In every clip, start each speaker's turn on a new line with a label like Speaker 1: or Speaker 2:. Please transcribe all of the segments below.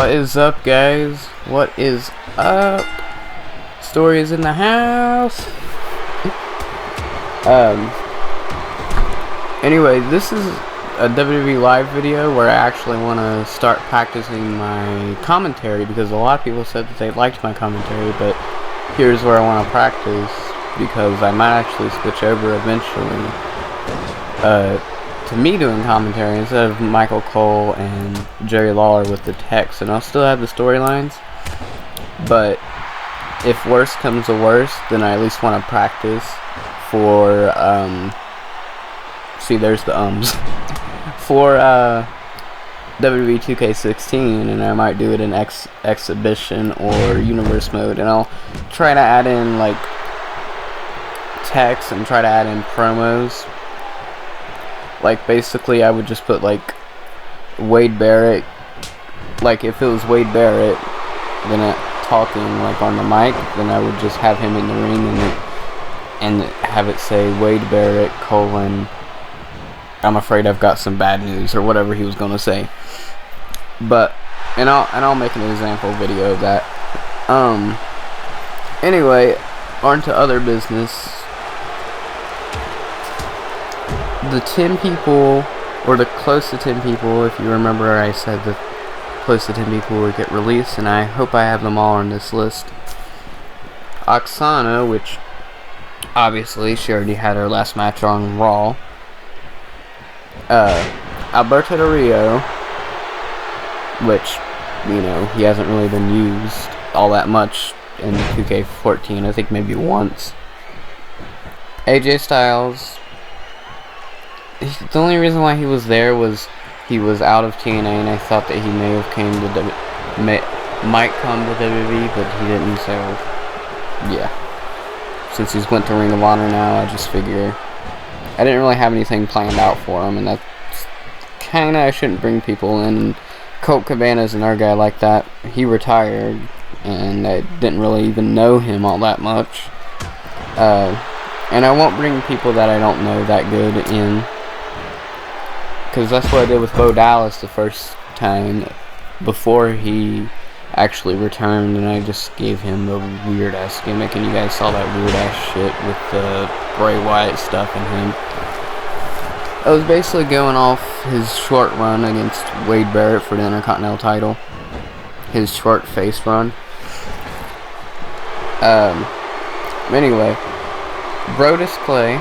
Speaker 1: What is up, guys? What is up? Story is in the house. Anyway, this is a WWE live video where I actually want to start practicing my commentary because a lot of people said that they liked my commentary, but here's where I want to practice because I might actually switch over eventually to me doing commentary instead of Michael Cole and Jerry Lawler with the text, and I'll still have the storylines, but if worse comes to worse, then I at least want to practice for see, there's the for WWE 2K15, and I might do it in exhibition or universe mode, and I'll try to add in like text and try to add in promos. Like, basically, I would just put, like, Wade Barrett, like, if it was Wade Barrett, then talking, like, on the mic, then I would just have him in the ring, and have it say, Wade Barrett, I'm afraid I've got some bad news, or whatever he was gonna say. But, and I'll make an example video of that. Anyway, on to other business. The 10 people, or the close to 10 people, if you remember I said the close to 10 people would get released, and I hope I have them all on this list. Oksana, which obviously she already had her last match on Raw. Alberto Del Rio, which, you know, he hasn't really been used all that much in 2K14, I think maybe once. AJ Styles. The only reason why he was there was he was out of TNA, and I thought that he may have might come to WWE, but he didn't. So yeah, since he's went to Ring of Honor now, I just figure I didn't really have anything planned out for him, and that's kinda, I shouldn't bring people in. Colt Cabana's another guy like that. He retired, and I didn't really even know him all that much. And I won't bring people that I don't know that good in, because that's what I did with Bo Dallas the first time before he actually returned, and I just gave him a weird ass gimmick, and you guys saw that weird ass shit with the Bray Wyatt stuff and him. I was basically going off his short run against Wade Barrett for the Intercontinental title. His short face run. Anyway, Brodus Clay.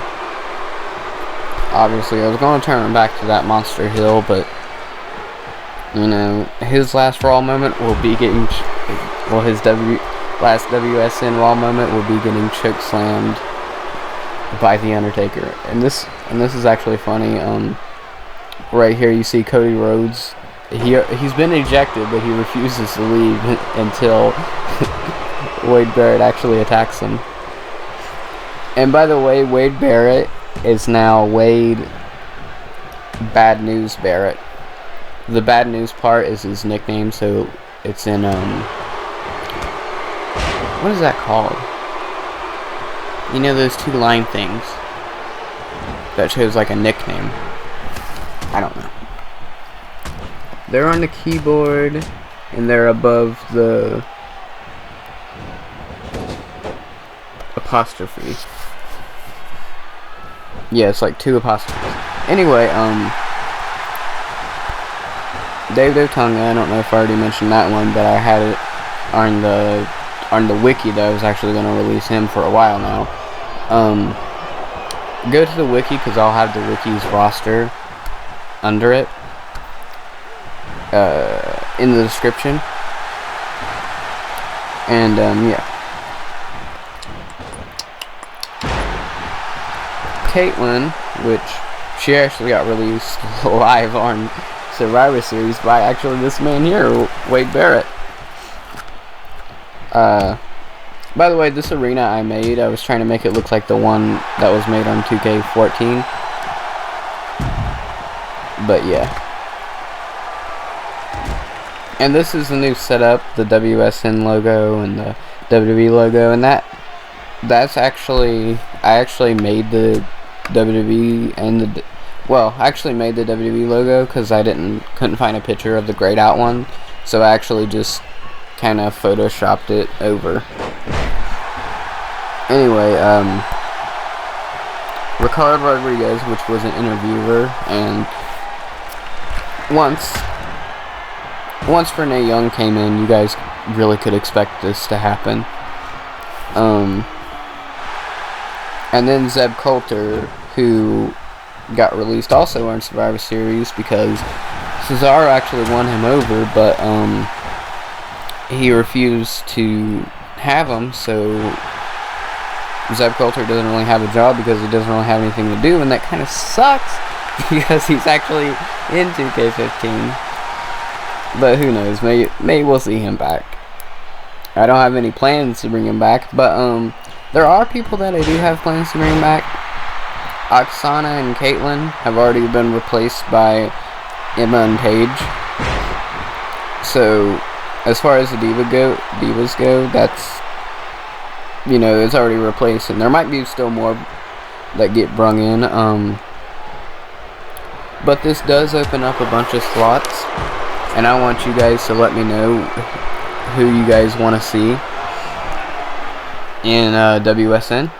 Speaker 1: Obviously, I was going to turn him back to that Monster Hill, but, you know, his last Raw moment will be getting, well, his last WSN Raw moment will be getting chokeslammed by The Undertaker. And this is actually funny. Right here you see Cody Rhodes. He's been ejected, but he refuses to leave until Wade Barrett actually attacks him. And by the way, Wade Barrett is now Wade Bad News Barrett. The bad news part is his nickname, so it's in, what is that called? You know those two line things that shows like a nickname? I don't know. They're on the keyboard, and they're above the apostrophe. Yeah, it's like two apostrophes. Anyway, Dave Tonga, I don't know if I already mentioned that one, but I had it on the wiki that I was actually going to release him for a while now. Go to the wiki, because I'll have the wiki's roster under it, in the description. And, yeah. Caitlyn, which she actually got released live on Survivor Series by actually this man here, Wade Barrett. By the way, this arena I made, I was trying to make it look like the one that was made on 2K14. But yeah. And this is the new setup, the WSN logo and the WWE logo, and that's actually, I actually made the WWE and I actually made the WWE logo because I couldn't find a picture of the grayed out one, so I actually just kind of photoshopped it over. Anyway, Ricardo Rodriguez, which was an interviewer, and once Renee Young came in, you guys really could expect this to happen. And then Zeb Coulter, who got released also on Survivor Series because Cesaro actually won him over, but he refused to have him, so Zeb Coulter doesn't really have a job because he doesn't really have anything to do, and that kind of sucks because he's actually in 2K15. But who knows, maybe we'll see him back. I don't have any plans to bring him back, but there are people that I do have plans to bring back. Oksana and Caitlyn have already been replaced by Emma and Paige. So, as far as the divas go, that's, you know, it's already replaced, and there might be still more that get brung in. But this does open up a bunch of slots, and I want you guys to let me know who you guys want to see in WSN.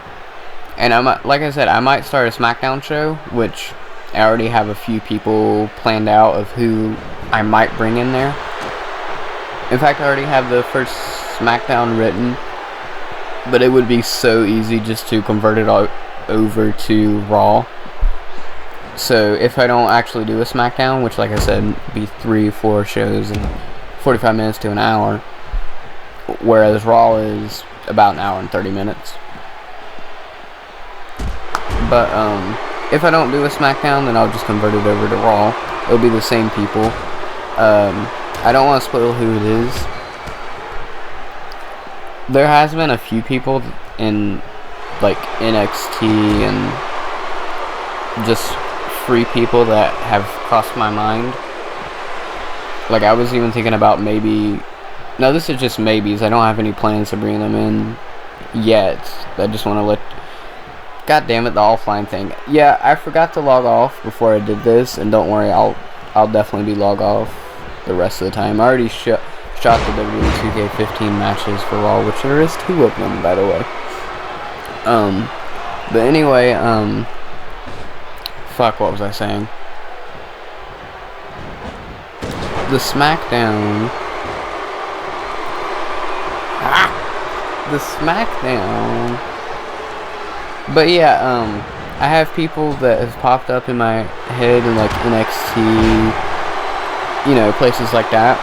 Speaker 1: And like I said, I might start a SmackDown show, which I already have a few people planned out of who I might bring in there. In fact, I already have the first SmackDown written, but it would be so easy just to convert it all over to Raw. So if I don't actually do a SmackDown, which like I said, be 3-4 shows in 45 minutes to an hour, whereas Raw is about an hour and 30 minutes. But if I don't do a SmackDown, then I'll just convert it over to Raw. It'll be the same people. I don't want to spoil who it is. There has been a few people in like NXT and just free people that have crossed my mind. Like, I was even thinking about maybe... No, this is just maybes. I don't have any plans to bring them in yet. I just want to let... God damn it, the offline thing. Yeah, I forgot to log off before I did this, and don't worry, I'll definitely be logged off the rest of the time. I already shot the WWE 2K15 matches for Raw, which there is 2 of them, by the way. But anyway, fuck, what was I saying? The SmackDown... The SmackDown... But yeah, I have people that have popped up in my head in like NXT, you know, places like that,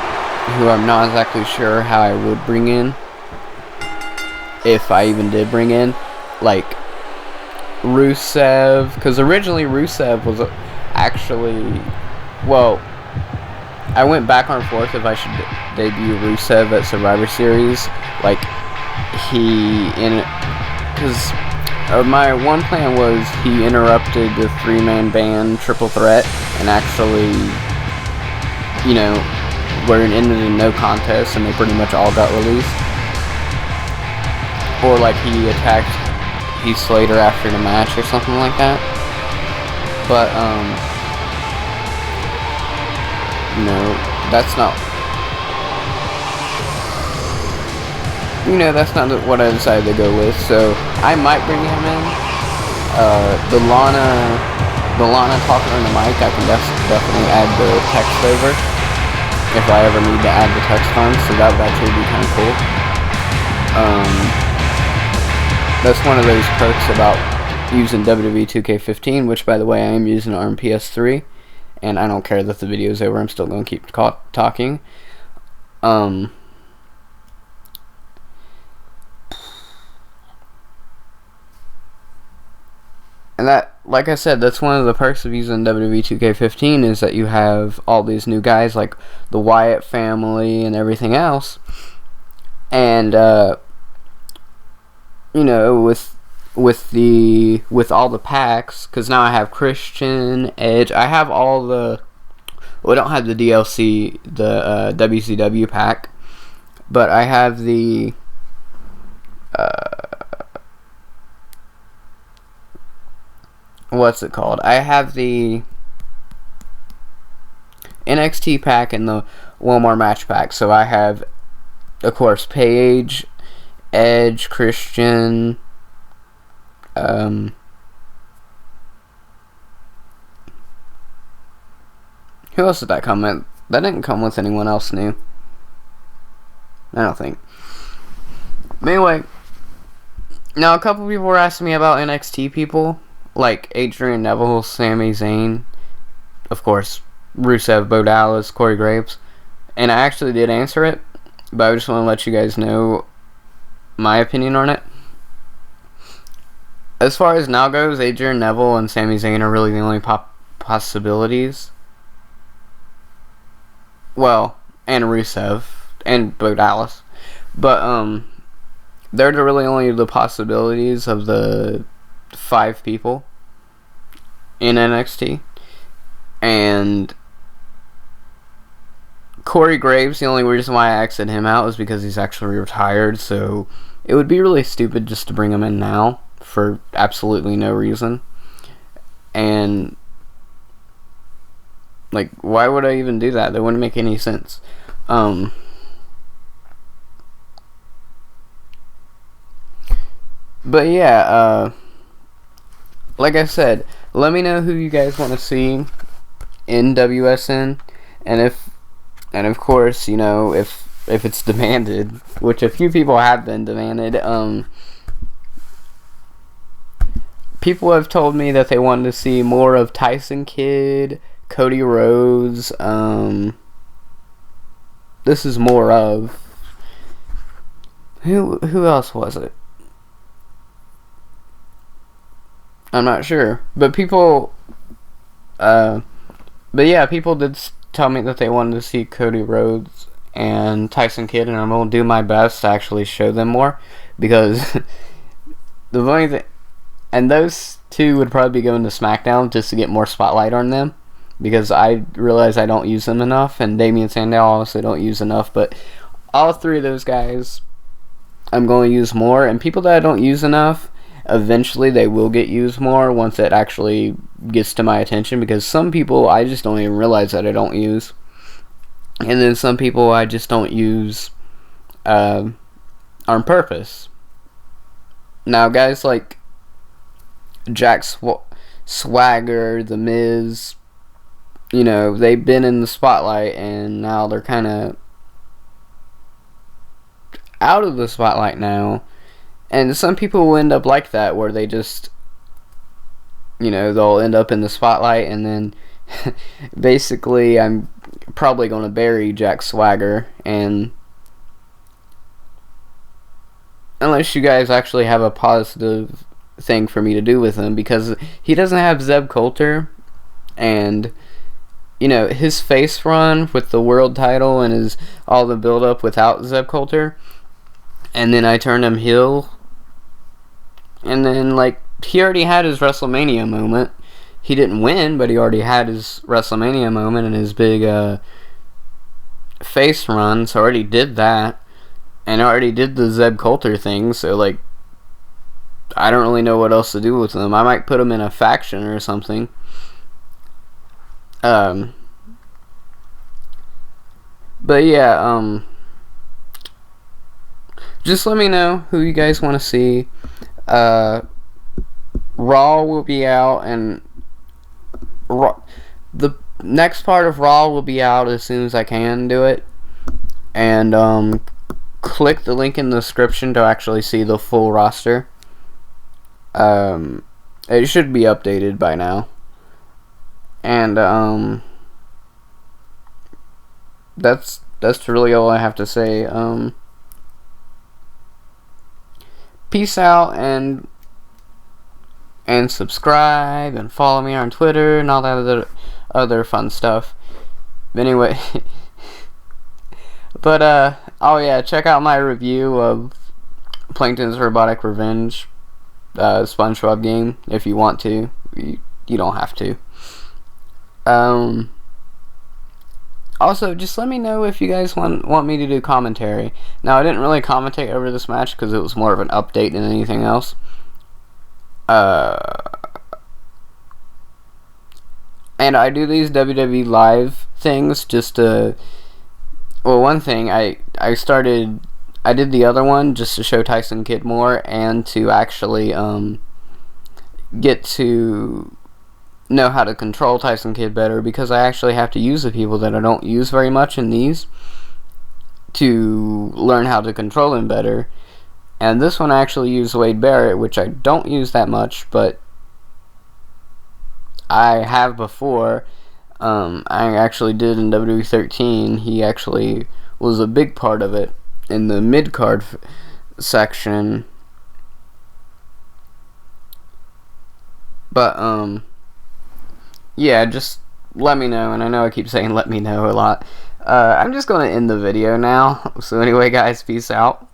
Speaker 1: who I'm not exactly sure how I would bring in, if I even did bring in, like Rusev, because originally Rusev was actually, well, I went back and forth if I should debut Rusev at Survivor Series, like, because my one plan was he interrupted the 3-man band triple threat and actually, you know, where it ended in no contest and they pretty much all got released. Or like he attacked Heath Slater after the match or something like that. But, no, that's not... You know, that's not what I decided to go with, so I might bring him in. The Lana talking on the mic, I can definitely add the text over if I ever need to add the text on, so that would actually be kind of cool. That's one of those perks about using WWE 2K15, which, by the way, I am using on PS3, and I don't care that the video's over, I'm still going to keep talking. And that, like I said, that's one of the perks of using WWE 2K15 is that you have all these new guys like the Wyatt family and everything else. And, you know, with all the packs, because now I have Christian, Edge, I have all the, well, I don't have the DLC, the WCW pack, but I have the, what's it called? I have the NXT pack and the one more match pack. So I have, of course, Paige, Edge, Christian, who else did that come with? That didn't come with anyone else new. I don't think. But anyway, now a couple people were asking me about NXT people, like Adrian Neville, Sami Zayn, of course, Rusev, Bo Dallas, Corey Graves, and I actually did answer it, but I just want to let you guys know my opinion on it. As far as now goes, Adrian Neville and Sami Zayn are really the only possibilities. Well, and Rusev and Bo Dallas, but they're really only the possibilities of the 5 people in NXT. And Corey Graves, the only reason why I exited him out was because he's actually retired, so it would be really stupid just to bring him in now for absolutely no reason. And like, why would I even do that? That wouldn't make any sense. But yeah, like I said, let me know who you guys want to see in WSN, and of course, you know, if it's demanded, which a few people have been demanded. People have told me that they wanted to see more of Tyson Kidd, Cody Rhodes. This is more of who else was it? I'm not sure, but people, but yeah, people did tell me that they wanted to see Cody Rhodes and Tyson Kidd, and I'm gonna do my best to actually show them more, because the funny thing, and those two would probably be going to SmackDown just to get more spotlight on them, because I realize I don't use them enough, and Damian Sandow also don't use enough, but all 3 of those guys I'm going to use more, and people that I don't use enough, eventually they will get used more once it actually gets to my attention, because some people I just don't even realize that I don't use, and then some people I just don't use on purpose. Now guys like Jack Swagger, The Miz, you know, they've been in the spotlight and now they're kind of out of the spotlight now. And some people will end up like that, where they just, you know, they'll end up in the spotlight, and then basically I'm probably going to bury Jack Swagger, and unless you guys actually have a positive thing for me to do with him, because he doesn't have Zeb Coulter, and, you know, his face run with the world title and his all the build up without Zeb Coulter, and then I turned him heel. And then, like, he already had his WrestleMania moment. He didn't win, but he already had his WrestleMania moment and his big face run. So I already did that. And I already did the Zeb Coulter thing. So, like, I don't really know what else to do with him. I might put him in a faction or something. But yeah, just let me know who you guys want to see. Raw will be out, and the next part of Raw will be out as soon as I can do it. And click the link in the description to actually see the full roster. It should be updated by now. And that's really all I have to say. Peace out, and subscribe and follow me on Twitter and all that other fun stuff. Anyway, but oh yeah, check out my review of Plankton's Robotic Revenge SpongeBob game if you want to. You don't have to. Also, just let me know if you guys want me to do commentary. Now, I didn't really commentate over this match because it was more of an update than anything else. And I do these WWE live things just to, well, one thing, I did the other one just to show Tyson Kidd more, and to actually get to know how to control Tyson Kidd better, because I actually have to use the people that I don't use very much in these to learn how to control him better. And this one I actually use Wade Barrett, which I don't use that much, but I have before. I actually did in WWE 13. He actually was a big part of it in the mid-card section. But, yeah, just let me know. And I know I keep saying let me know a lot. I'm just going to end the video now. So anyway, guys, peace out.